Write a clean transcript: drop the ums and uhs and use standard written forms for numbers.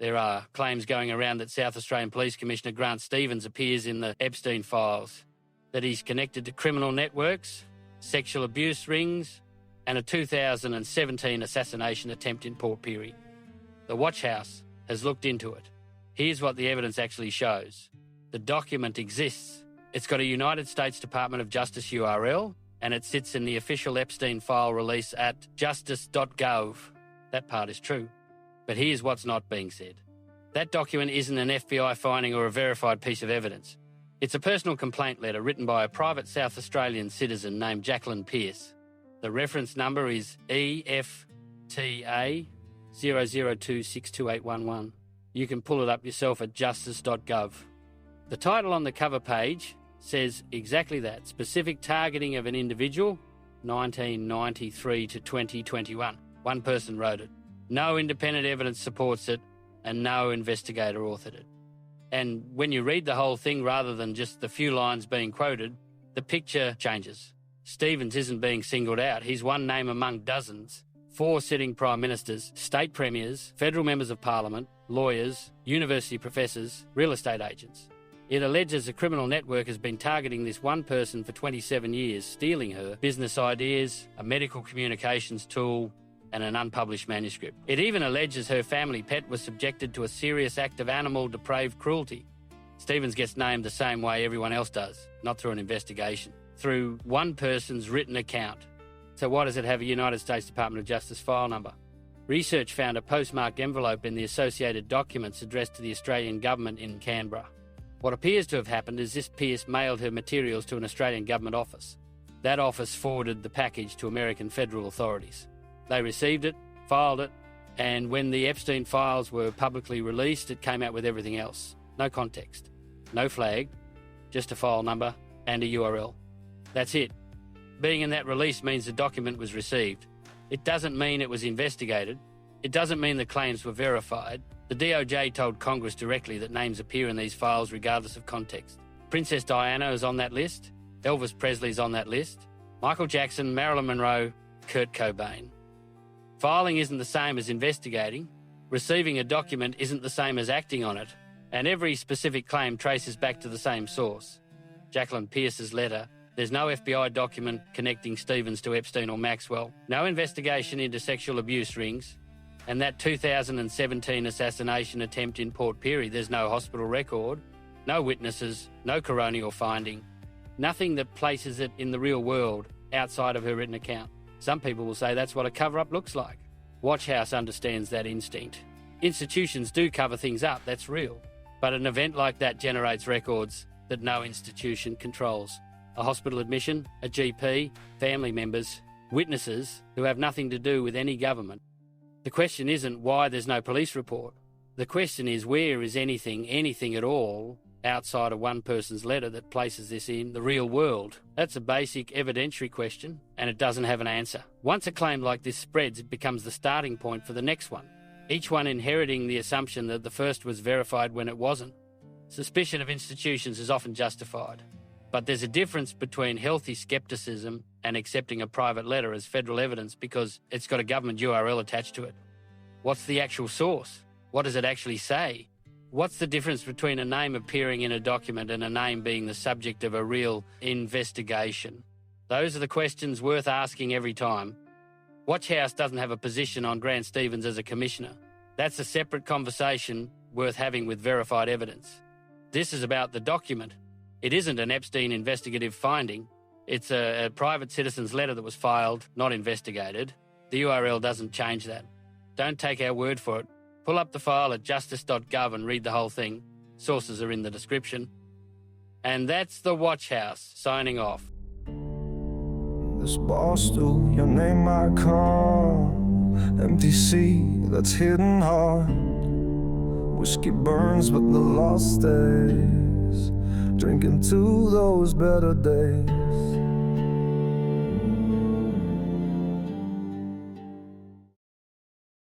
There are claims going around that South Australian Police Commissioner Grant Stevens appears in the Epstein files, that he's connected to criminal networks, sexual abuse rings, and a 2017 assassination attempt in Port Pirie. The Watch House has looked into it. Here's what the evidence actually shows. The document exists. It's got a United States Department of Justice URL, and it sits in the official Epstein file release at justice.gov. That part is true. But here's what's not being said. That document isn't an FBI finding or a verified piece of evidence. It's a personal complaint letter written by a private South Australian citizen named Jacqueline Pearce. The reference number is EFTA 002628811. You can pull it up yourself at justice.gov. The title on the cover page says exactly that, specific targeting of an individual, 1993 to 2021. One person wrote it. No independent evidence supports it, and no investigator authored it. And when you read the whole thing rather than just the few lines being quoted, the picture changes. Stevens isn't being singled out. He's one name among dozens. 4 sitting prime ministers, state premiers, federal members of parliament, lawyers, university professors, real estate agents. It alleges a criminal network has been targeting this one person for 27 years, stealing her business ideas, a medical communications tool, and an unpublished manuscript. It even alleges her family pet was subjected to a serious act of animal depraved cruelty. Stevens gets named the same way everyone else does, not through an investigation, through one person's written account. So why does it have a United States Department of Justice file number? Research found a postmarked envelope in the associated documents addressed to the Australian government in Canberra. What appears to have happened is this Pearce mailed her materials to an Australian government office. That office forwarded the package to American federal authorities. They received it, filed it, and when the Epstein files were publicly released, it came out with everything else. No context, no flag, just a file number and a URL. That's it. Being in that release means the document was received. It doesn't mean it was investigated. It doesn't mean the claims were verified. The DOJ told Congress directly that names appear in these files regardless of context. Princess Diana is on that list. Elvis Presley's on that list. Michael Jackson, Marilyn Monroe, Kurt Cobain. Filing isn't the same as investigating. Receiving a document isn't the same as acting on it. And every specific claim traces back to the same source. Jacqueline Pearce's letter. There's no FBI document connecting Stevens to Epstein or Maxwell. No investigation into sexual abuse rings. And that 2017 assassination attempt in Port Pirie, there's no hospital record, no witnesses, no coronial finding. Nothing that places it in the real world outside of her written account. Some people will say that's what a cover-up looks like. Watch House understands that instinct. Institutions do cover things up, that's real. But an event like that generates records that no institution controls. A hospital admission, a GP, family members, witnesses who have nothing to do with any government. The question isn't why there's no police report. The question is where is anything at all, outside of one person's letter that places this in the real world? That's a basic evidentiary question, and it doesn't have an answer. Once a claim like this spreads, it becomes the starting point for the next one, each one inheriting the assumption that the first was verified when it wasn't. Suspicion of institutions is often justified, but there's a difference between healthy skepticism and accepting a private letter as federal evidence because it's got a government URL attached to it. What's the actual source? What does it actually say? What's the difference between a name appearing in a document and a name being the subject of a real investigation? Those are the questions worth asking every time. Watch House doesn't have a position on Grant Stevens as a commissioner. That's a separate conversation worth having with verified evidence. This is about the document. It isn't an Epstein investigative finding. It's a private citizen's letter that was filed, not investigated. The URL doesn't change that. Don't take our word for it. Pull up the file at justice.gov and read the whole thing. Sources are in the description. And that's the Watch House signing off. This bar stool, your name I call. Empty seat that's hidden hard. Whiskey burns but the lost days. Drinking to those better days.